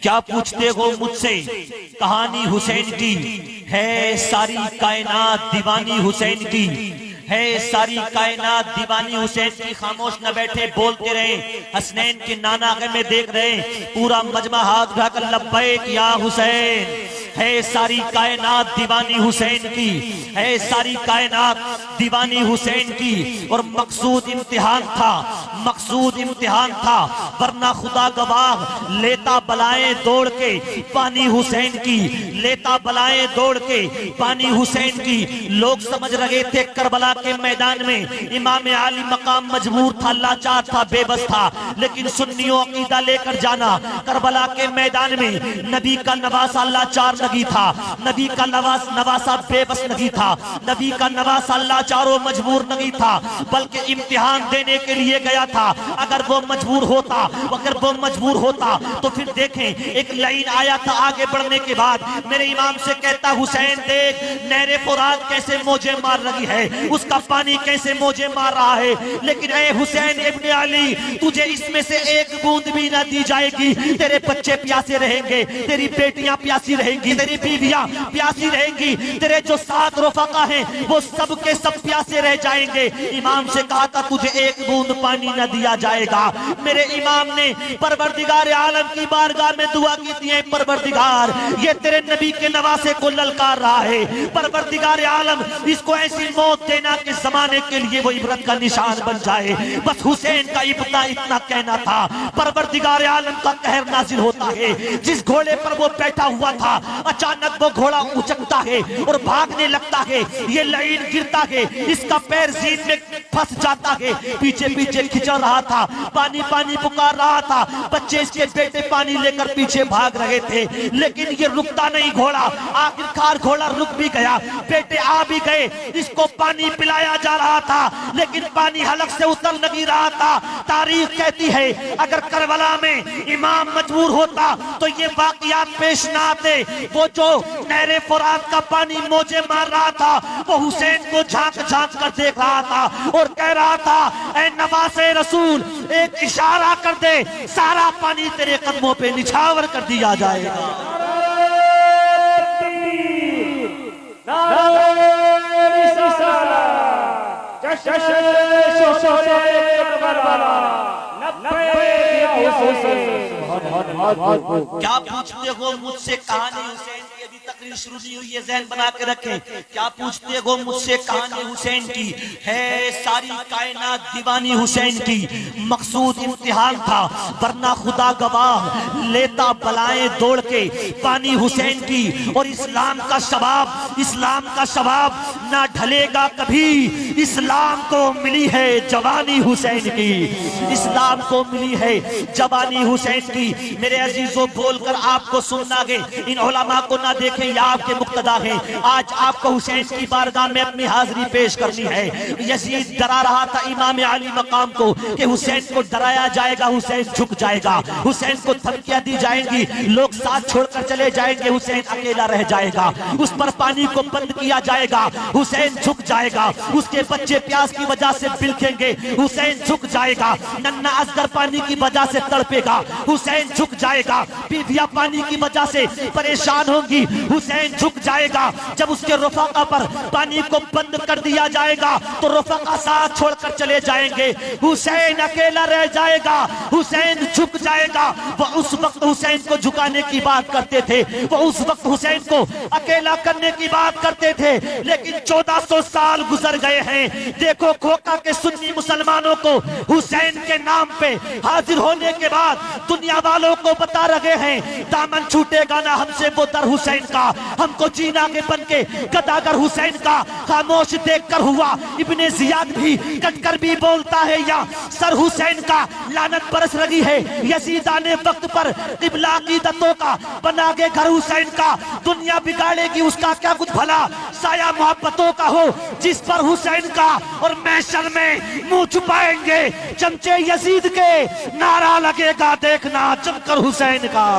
کیا پوچھتے ہو مجھ سے کہانی حسین کی ہے ساری کائنات دیوانی حسین کی ہے ساری کائنات دیوانی حسین کی خاموش نہ بیٹھے بولتے رہے حسنین کے نانا آگے میں دیکھ رہے پورا مجمع ہاتھ اٹھا کر لبیک یا حسین ہے ساری کائنات دیوانی حسین کی ہے ساری کائنات دیوانی حسین کی اور مقصود امتحان تھا ورنہ خدا گواہ لیتا بلائیں دوڑ کے پانی حسین کی لیتا بلائیں دوڑ کے پانی حسین کی لوگ سمجھ رہے تھے کربلا کے میدان میں امام عالی مقام مجبور تھا لاچار تھا بے بس تھا لیکن سنیوں عقیدہ لے کر جانا کربلا کے میدان میں نبی کا نواسہ لاچار نہیں تھا نبی کا نواسہ بے بس نہیں تھا نبی کا نواسہ لاچاروں مجبور نہیں تھا بلکہ امتحان دینے کے لیے گیا تھا اگر وہ مجبور ہوتا تو پھر دیکھیں ایک لائن آیا تھا آگے بڑھنے کے بعد میرے امام سے کہتا حسین دیکھ نہر فرات کیسے موجیں مار رہی ہے اس کا پانی کیسے موجیں مار رہا ہے لیکن اے حسین ابن علی تجھے اس میں سے ایک بوند بھی نہ دی جائے گی تیرے بچے پیاسے رہیں گے تیری بیٹیاں پیاسی رہیں گی تیری بیویاں پیاسی رہیں گی تیرے جو 7 رفقا ہیں وہ سب کے سب پیاسے رہ جائیں گے امام سے کہا تھا تجھے ایک بوند پانی نہ دیا جائے گا میرے امام نے پروردگار عالم کی بارگاہ میں دعا کی تھی اے پروردگار یہ تیرے نبی کے نواسے کو للکار رہا ہے پروردگار عالم اس کو ایسی موت دینا کہ زمانے کے لیے وہ عبرت کا نشان بن جائے بس حسین کا اتنا کہنا تھا پروردگار عالم کا قہر نازل ہوتا ہے جس گھوڑے پر وہ بیٹھا ہوا تھا اچانک وہ گھوڑا اچکتا ہے اور بھاگنے لگتا ہے یہ لعین گرتا ہے اس کا پیر زین میں پھنس جاتا ہے پیچھے کھچڑ رہا تھا پانی پکار رہا تھا بچے اس کے بیٹے پانی لے کر پیچھے بھاگ رہے تھے لیکن یہ رکتا نہیں گھوڑا آخرکار گھوڑا رک بھی گیا بیٹے آ بھی گئے اس کو پانی پلایا جا رہا تھا لیکن پانی حلق سے اتر نہیں رہا تھا تاریخ کہتی ہے اگر کربلا میں امام مجبور ہوتا تو یہ واقعات پیش نہ آتے وہ جو نہر فرات کا پانی موجے مار رہا تھا وہ حسین کو جھانک کر دیکھ رہا تھا اور کہہ رہا تھا اے نواسے رسول ایک اشارہ کر دے سارا پانی تیرے قدموں پہ نچھاور کر دیا جائے گا کیا پوچھتے ہو مجھ سے کہانی حسین کی ابھی تقریر شروع نہیں ہوئی ہے ذہن بنا کے رکھیں کیا پوچھتے ہو مجھ سے کہانی حسین کی ہے ساری کائنات دیوانی حسین کی مقصود امتحان تھا ورنہ خدا گواہ لیتا بلائیں دوڑ کے پانی حسین کی اور اسلام کا شباب نہ ڈھلے گا کبھی اسلام کو ملی ہے جوانی حسین کی اسلام کو ملی ہے جوانی حسین کی میرے عزیزوں بول کر آپ کو سننا گے ان علماء کو نہ دیکھیں یا آپ کے مقتدا ہیں آج آپ کو حسین کی بارگاہ میں اپنی حاضری پیش کرنی ہے یزید ڈرا رہا تھا امام علی مقام کو کہ حسین کو ڈرایا جائے گا حسین جھک جائے گا حسین کو دھمکیاں دی جائیں گی لوگ ساتھ چھوڑ کر چلے جائیں گے حسین اکیلا رہ جائے گا اس پر پانی کو بند کیا جائے گا حسین جھک جائے گا اس کے بچے پیاس کی وجہ سے بلکھیں گے حسین جھک جائے گا ننھا اصغر پانی کی وجہ سے تڑپے گا حسین جھک جائے گا بیویاں پانی کی وجہ سے پریشان ہوں گی حسین جھک جائے گا جب اس کے رفقا پر پانی کو بند کر دیا جائے گا تو رفقا ساتھ چھوڑ کر چلے جائیں گے حسین اکیلا رہ جائے گا حسین جھک جائے گا وہ اس وقت حسین کو جھکانے کی بات کرتے تھے وہ اس وقت حسین کو اکیلا کرنے کی بات کرتے تھے لیکن 1400 سال گزر گئے ہیں دیکھو کھوکا کے سنی مسلمانوں کو حسین کے نام پہ حاضر ہونے کے بعد دنیا والوں کو بتا رہے ہیں دامن چھوٹے گا نہ ہم سے وہ در حسین کا ہم کو جینا کے بن کے گداگر حسین کا خاموش دیکھ کر ہوا ابن زیاد بھی کٹ کر بھی بولتا ہے یا سر حسین کا لعنت برس رہی ہے یزید آنے وقت پر قبلہ عقیدتوں کا بنا گے گھر حسین کا دنیا بگاڑے گی اس کا کیا کچھ بھلا سایہ محبتوں کا ہو جس پر حسین کا اور محشر میں منہ چھپائیں گے چمچے یزید کے نعرہ لگے گا دیکھنا چم کر حسین کا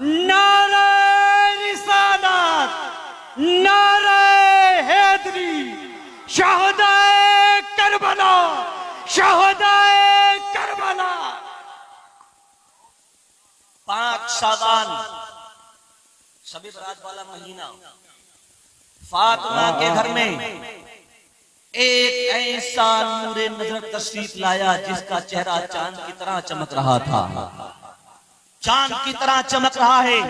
نعرہ رسالت نعرہ حیدری شہدائے کربلا شہدائے کربلا۔ 5 شعبان شب برات والا مہینہ، فاطمہ کے گھر میں ایک ایسا نور نظر تشریف لایا جس کا چہرہ چاند کی طرح چمک رہا تھا، چاند کی طرح چمک رہا ہے۔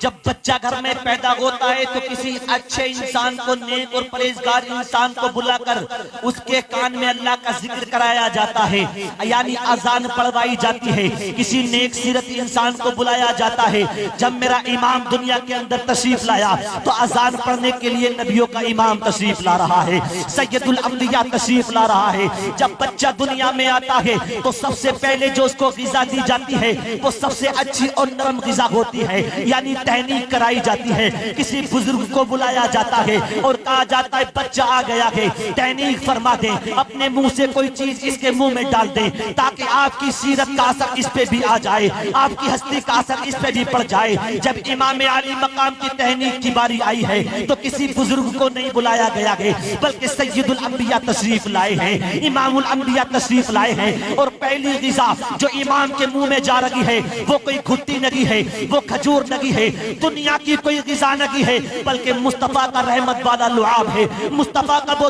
جب بچہ گھر میں پیدا ہوتا ہے تو کسی اچھے انسان کو، نیک اور پرہیزگار انسان کو بلا کر اس کے کان میں اللہ کا ذکر کرایا جاتا ہے، یعنی اذان پڑھوائی جاتی ہے۔ کسی نیک سیرت انسان کو بلایا جاتا ہے۔ جب میرا امام دنیا کے اندر تشریف لایا تو اذان پڑھنے کے لیے نبیوں کا امام تشریف لا رہا ہے، سید الانبیاء تشریف لا رہا ہے۔ جب بچہ دنیا میں آتا ہے تو سب سے پہلے جو اس کو غذا دی جاتی ہے وہ سب سے اچھی اور نرم غذا ہوتی ہے، یعنی تہنیک کرائی جاتی ہے۔ کسی بزرگ کو بلایا جاتا ہے اور کہا جاتا ہے بچہ آ گیا ہے، تہنیک فرما دیں، اپنے منہ سے کوئی چیز اس کے منہ میں ڈال دیں تاکہ آپ کی سیرت کا اثر اس پہ بھی آ جائے، آپ کی ہستی کا اثر اس پہ بھی پڑ جائے۔ جب امام علی مقام کی تہنیک کی باری آئی ہے تو کسی بزرگ کو نہیں بلایا گیا ہے بلکہ سید الانبیاء تشریف لائے ہیں، امام الانبیاء تشریف لائے ہیں، اور پہلی غذا جو امام کے منہ میں جا رہی ہے وہ کوئی کھٹی نہیں ہے، وہ کھجور نہیں ہے، دنیا کی کوئی غذا نہیں ہے، بلکہ مصطفیٰ کا رحمت والا لعاب ہے، مصطفیٰ کا وہ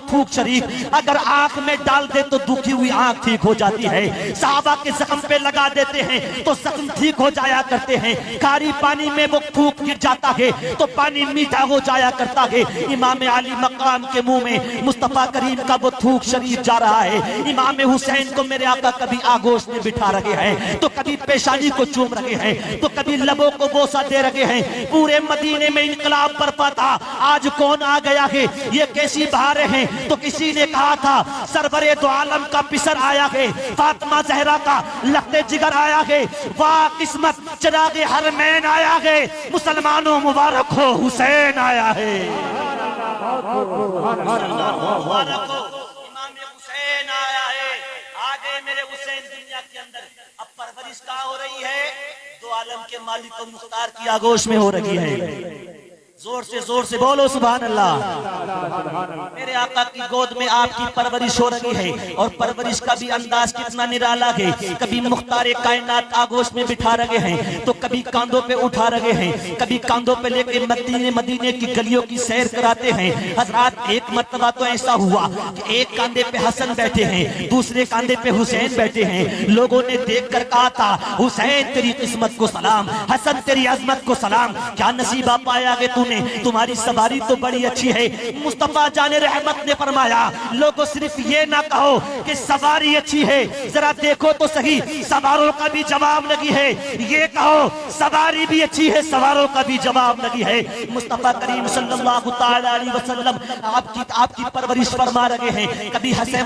تھوک شریف اگر آنکھ میں ڈال دے تو دکھی ہوئی آنکھ ٹھیک ہو جاتی ہے، صحابہ کے زخم پہ لگا دیتے ہیں تو زخم ٹھیک ہو جایا کرتے ہیں، کھاری پانی میں وہ تھوک گر جاتا ہے تو پانی میٹھا ہو جایا کرتا ہے۔ امام علی مقام کے منہ میں مصطفیٰ کریم کا وہ تھوک شریف جا رہا ہے۔ امام حسین کو میرے آقا کبھی آگوش میں بٹھا رہے ہیں تو کبھی پیشانی کو چوم رہے ہیں تو کبھی لبوں کو بوسہ دے رہے ہیں۔ پورے مدینے میں انقلاب برپا تھا، آج کون آ گیا ہے، یہ کیسی بہاریں ہیں؟ تو کسی نے کہا تھا سرور دو عالم کا پسر آیا ہے، فاطمہ زہرا کا لخت جگر آیا ہے، واہ قسمت چراغ حرمین آیا ہے، مسلمانوں مبارک ہو حسین آیا ہے، مبارک ہو امام حسین آیا ہے۔ آگے میرے حسین دنیا کے اندر اب پرورش کہاں ہو رہی ہے؟ دو عالم کے مالک و مختار کی آگوش میں ہو رہی ہے۔ زور سے بولو سبحان اللہ۔ میرے آقا کی گود میں آپ کی پرورش ہو رہی ہے، اور پرورش کا بھی انداز کتنا نرالا ہے۔ کبھی مختار کائنات آگوش میں بٹھا رہے ہیں تو کبھی کاندھوں پہ اٹھا رہے ہیں، کبھی کاندھوں پہ لے کے مدینے کی گلیوں کی سیر کراتے ہیں۔ حضرات ایک مرتبہ تو ایسا ہوا کہ ایک کاندھے پہ حسن بیٹھے ہیں، دوسرے کاندھے پہ حسین بیٹھے ہیں۔ لوگوں نے دیکھ کر کہا تھا حسین تیری قسمت کو سلام، حسن تیری عظمت کو سلام، کیا نصیبہ پایا گے تو نے، تمہاری سواری تو بڑی اچھی ہے۔ مصطفیٰ جان رحمت نے فرمایا لوگوں صرف یہ نہ کہو کہ سواری اچھی ہے، ذرا دیکھو تو صحیح سواروں کا بھی جواب لگی ہے، یہ کہو سواری بھی اچھی ہے سواروں کا بھی جواب لگی ہے۔ مصطفیٰ کریم صلی اللہ تعالی علیہ وسلم آپ کی پرورش فرما رہے ہیں۔ کبھی حسین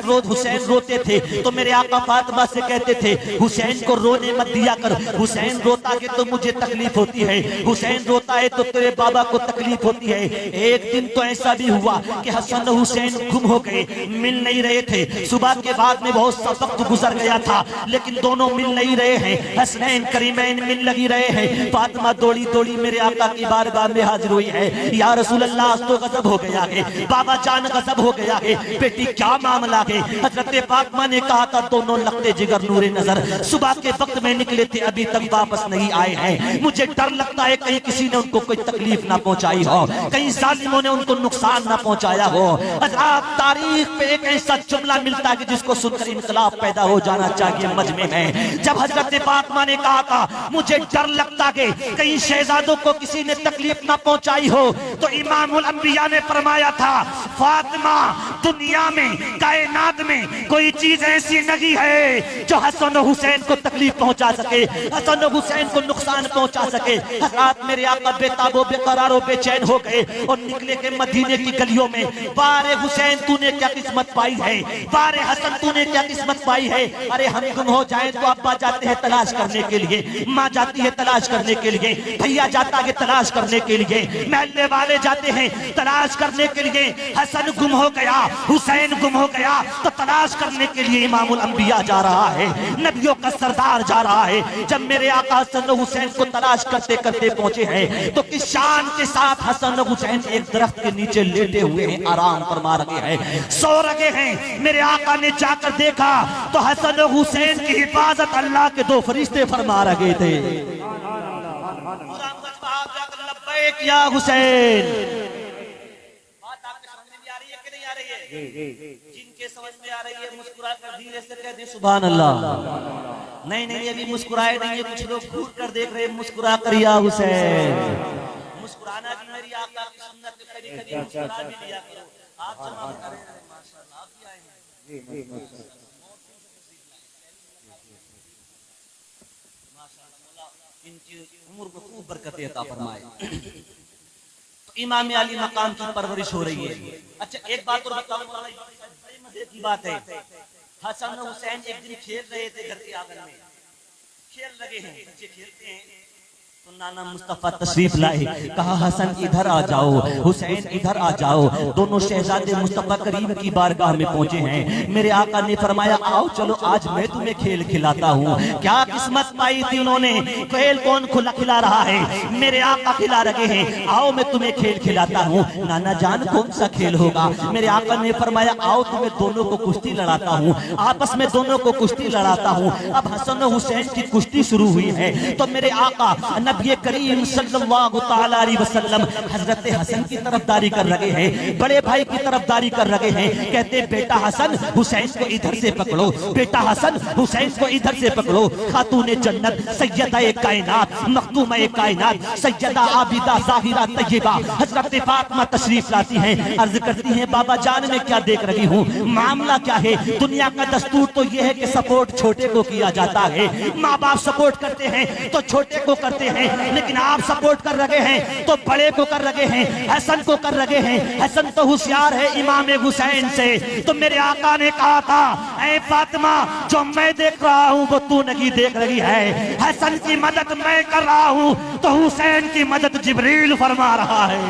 روتے تھے تو میرے آقا فاطمہ سے کہتے تھے حسین کو رونے مت دیا کر، حسین روتا ہے تو مجھے تکلیف ہوتی ہے، حسین روتا ہے تو تیرے بابا کو تکلیف ہوتی ہے۔ ایک دن تو ایسا بھی ہوا کہ حسن حسین گم ہو گئے، مل نہیں رہے تھے۔ صبح کے بعد میں بہت سا وقت گزر گیا تھا لیکن دونوں مل نہیں رہے ہیں، حسنین کریمین مل لگی رہے ہیں۔ فاطمہ دوڑی میرے آقا کی بارگاہ میں حاضر ہوئی ہے، یا رسول اللہ آج تو غضب ہو گیا ہے، بابا جان غضب ہو گیا ہے، بیٹی کیا معاملہ ہے؟ حضرت فاطمہ نے کہا تھا دونوں لختے جگر نور نظر صبح کے وقت میں نکلے تھے، ابھی تک واپس نہیں آئے ہیں، مجھے ڈر لگتا ہے کہیں کسی نے ان کو کوئی تکلیف نہ پہنچائی ہو، کہیں ظالموں نے ان کو نقصان نہ پہنچایا ہو۔ حضرات تاریخ پہ ایک ایسا جملہ ملتا ہے کہ جس کو سن کر انقلاب پیدا ہو جانا چاہیے مجمع میں۔ جب حضرت فاطمہ نے کہا تھا مجھے ڈر لگتا کہ کہیں شہزادوں کو کسی نے تکلیف نہ پہنچائی ہو، تو امام الانبیاء نے فرمایا تھا فاطمہ دنیا میں کائنات میں کوئی چیز ایسی نہیں ہے جو حسن و حسین کو تکلیف پہنچا سکے، حسن و حسین کو نقصان پہنچا سکے۔ حضرات میرے آقا بے تاب و بے قرار و بے چین ہو گئے اور نکلے کے مدینے کی گلیوں میں، بارے حسین تو نے کیا قسمت پائی ہے، بارے حسن تو نے کیا قسمت پائی ہے۔ ارے ہم گم ہو جائیں تو ابا جاتے ہیں تلاش کرنے کے لیے، ماں جاتی ہے تلاش کرنے کے لیے، بھیا جاتا ہے تلاش کرنے کے لیے، محلے والے جاتے ہیں تلاش کرنے کے لیے۔ حسن گم ہو گیا، حسین گم ہو گیا، تو تلاش کرنے کے لیے امام الانبیاء جا رہا ہے، نبیوں کا سردار جا رہا ہے۔ جب میرے آقا حسن و حسین کو تلاش کرتے کرتے پہنچے ہیں تو کس شان کے ساتھ حسن و حسین ایک درخت کے نیچے لیٹے ہوئے ہیں، آرام فرما رہے ہیں، سو رہے ہیں۔ میرے آقا نے جا کر دیکھا تو حسن و حسین کی حفاظت اللہ کے دو فرشتے فرما رہے تھے۔ لبیک یا حسین، بات آپ کے سمجھ میں آ رہی ہے کہ نہیں آ رہی ہے؟ جن کے سمجھ میں آ رہی ہے مسکرا کر دھیرے سے کہہ دیں سبحان اللہ۔ نہیں ابھی مسکرائے نہیں ہے، کچھ لوگ گھور کر دیکھ رہے ہیں، مسکرا کر یا حسین۔ مسکرانا بھی میری آقا کی سنت ہے، کبھی کبھی مسکرا بھی لیا کرو۔ آپ جمع کریں ماشاءاللہ، آپ بھی آئے ہیں۔ ان کی عمر کو خوب برکت عطا فرمائے۔ تو امام علی مقام کی پرورش ہو رہی ہے۔ اچھا ایک بات اور بتاؤں، بڑی مزے کی بات ہے، حسن و حسین ایک دن کھیل رہے تھے گھر کے آنگن میں، کھیل لگے ہیں، بچے کھیلتے ہیں تو نانا مصطفیٰ تشریف لائے، کہا حسن ادھر آ جاؤ، حسین ادھر آ جاؤ۔ دونوں شہزادے مصطفیٰ کریم کی بارگاہ میں پہنچے ہیں۔ میرے آقا نے فرمایا آؤ چلو آج میں تمہیں کھیل کھلاتا ہوں۔ کیا قسمت پائی تھی انہوں نے، کھیل کون کھلا رہا ہے؟ میرے آقا کھلا رہے ہیں، آؤ میں تمہیں کھیل کھلاتا ہوں۔ نانا جان کون سا کھیل ہوگا؟ میرے آقا نے فرمایا آؤ تمہیں دونوں کو کشتی لڑاتا ہوں، آپس میں دونوں کو کشتی لڑاتا ہوں۔ اب حسن و حسین کی کشتی شروع ہوئی ہے تو میرے آقا نبی کریم صلی اللہ تعالی علیہ وسلم حضرت حسن کی طرفداری کر رہے ہیں، بڑے بھائی کی طرفداری کر رہے ہیں۔ کہتے بیٹا حسن حسین کو ادھر سے پکڑو، بیٹا حسن حسین کو ادھر سے پکڑو۔ خاتون جنت سیدہ کائنات مخدومہ کائنات سیدہ عابدہ ظاہرہ طیبہ حضرت فاطمہ تشریف لاتی ہیں، عرض کرتی ہیں بابا جان میں کیا دیکھ رہی ہوں، معاملہ کیا ہے؟ دنیا کا دستور تو یہ ہے کہ سپورٹ چھوٹے کو کیا جاتا ہے، ماں باپ سپورٹ کرتے ہیں تو چھوٹے کو کرتے ہیں، لیکن آپ سپورٹ کر رہے ہیں تو بڑے کو کر رہے ہیں، حسن کو کر رہے ہیں۔ حسن تو ہوشیار ہے امام حسین سے، تو میرے آقا نے کہا تھا اے فاطمہ جو میں دیکھ رہا ہوں وہ تو نہیں دیکھ رہی ہے، حسن کی مدد میں کر رہا ہوں تو حسین کی مدد جبریل فرما رہا ہے۔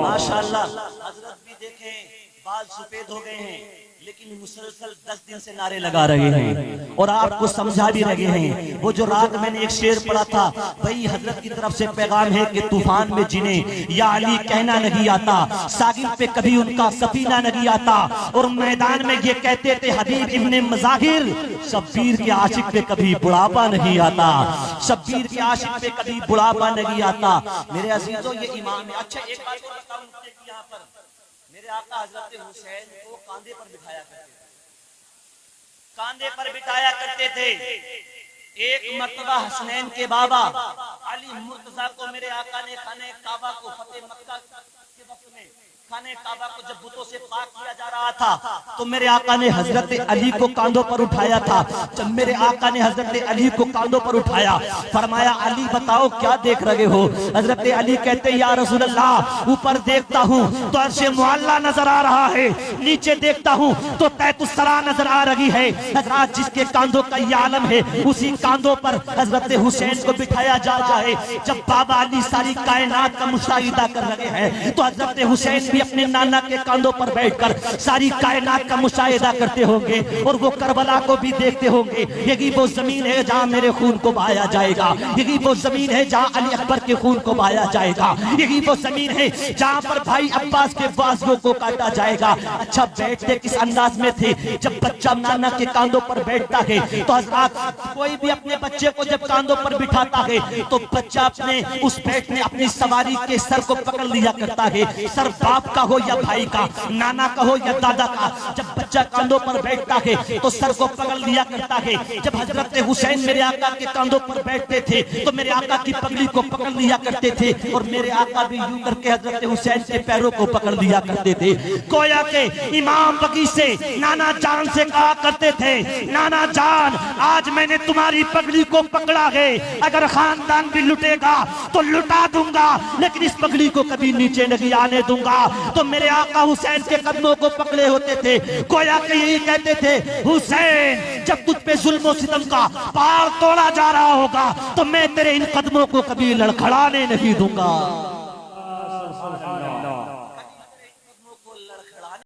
ماشاءاللہ حضرت بھی دیکھیں بال سفید ہو گئے ہیں لیکن مسلسل 10 دن سے نعرے لگا رہے ہیں اور آپ کو سمجھا بھی رہے ہیں۔ وہ جو رات میں نے ایک شعر پڑھا تھا بھئی حضرت کی طرف سے پیغام ہے کہ طوفان میں جنہیں یا علی کہنا نہیں آتا، ساحل پہ کبھی ان کا سفینہ نہیں آتا، اور میدان میں یہ کہتے تھے حبیب ابن مظاہر شبیر کے عاشق پہ کبھی بڑھاپا نہیں آتا، شبیر کے عاشق پہ کبھی بڑھاپا نہیں آتا۔ میرے عزیزو یہ امام ہے۔ اچھا ایک بات اور بتاؤں کہ یہاں پر میرے آقا حضرت حسین کو کاندھے پر بٹھایا کرتے تھے، کاندھے پر بٹھایا کرتے تھے۔ ایک مرتبہ حسنین کے بابا علی مرتضیٰ کو میرے آقا نے خانہ کعبہ کو فتح مکہ کے وقت میں خانہ کعبہ کو جب بتوں سے پاک کیا جا رہا تھا تو میرے آقا نے حضرت علی کو کاندھوں پر اٹھایا تھا۔ جب میرے آقا نے حضرت علی کو کاندھوں پر اٹھایا فرمایا علی بتاؤ کیا دیکھ رہے ہو؟ حضرت علی کہتے یا رسول اللہ اوپر دیکھتا ہوں تو عرش معلیٰ نظر آ رہا ہے، نیچے دیکھتا ہوں تو تحت الثری نظر آ رہی ہے۔ حضرات جس کے کاندھوں کا یہ عالم ہے اسی کاندھوں پر حضرت حسین کو بٹھایا جا رہا ہے۔ جب بابا علی ساری کائنات کا مشاہدہ کر رہے ہیں تو حضرت حسین اپنے نانا کے کاندھوں پر بیٹھ کر ساری کائنات کا مشاہدہ کرتے ہوں گے اور وہ کربلا کو بھی دیکھتے ہوں گے۔ یہی وہ زمین ہے جہاں میرے خون کو بہایا جائے گا، یہی وہ زمین ہے جہاں علی اکبر کے خون کو بہایا جائے گا، یہی وہ زمین ہے جہاں پر بھائی عباس کے بازوؤں کو کاٹا جائے گا۔ اچھا بیٹھتے کس انداز میں تھے؟ جب بچہ نانا کے کاندھوں پر بیٹھتا ہے تو حضرات کوئی بھی اپنے بچے کو جب کاندھوں پر بٹھاتا ہے تو بچہ اپنے اس بیٹھنے اپنی سواری کے سر کو پکڑ لیا کرتا ہے، سر باپ کا ہو یا بھائی کا، نانا کا ہو یا دادا کا۔ جب بچہ کاندھوں پر بیٹھتا ہے تو سر کو پکڑ لیا کرتا ہے۔ جب حضرت حسین میرے آقا کے کاندھوں پر بیٹھتے تھے تو میرے آقا کی پگڑی کو پکڑ لیا کرتے تھے اور میرے آقا بھی یوں کر کے حضرت حسین کے پیروں کو پکڑ لیا کرتے تھے۔ گویا کہ امام بقی سے نانا جان سے کہا کرتے تھے نانا جان آج میں نے تمہاری پگڑی کو پکڑا ہے، اگر خاندان بھی لٹے گا تو لٹا دوں گا لیکن اس پگڑی کو کبھی نیچے نہیں آنے دوں گا۔ تو میرے آقا حسین کے قدموں کو پکڑے ہوتے تھے، گویا کہ یہی کہتے تھے حسین جب تجھ پہ ظلم و ستم کا پار توڑا جا رہا ہوگا تو میں تیرے ان قدموں کو کبھی لڑکھڑانے نہیں دوں گا۔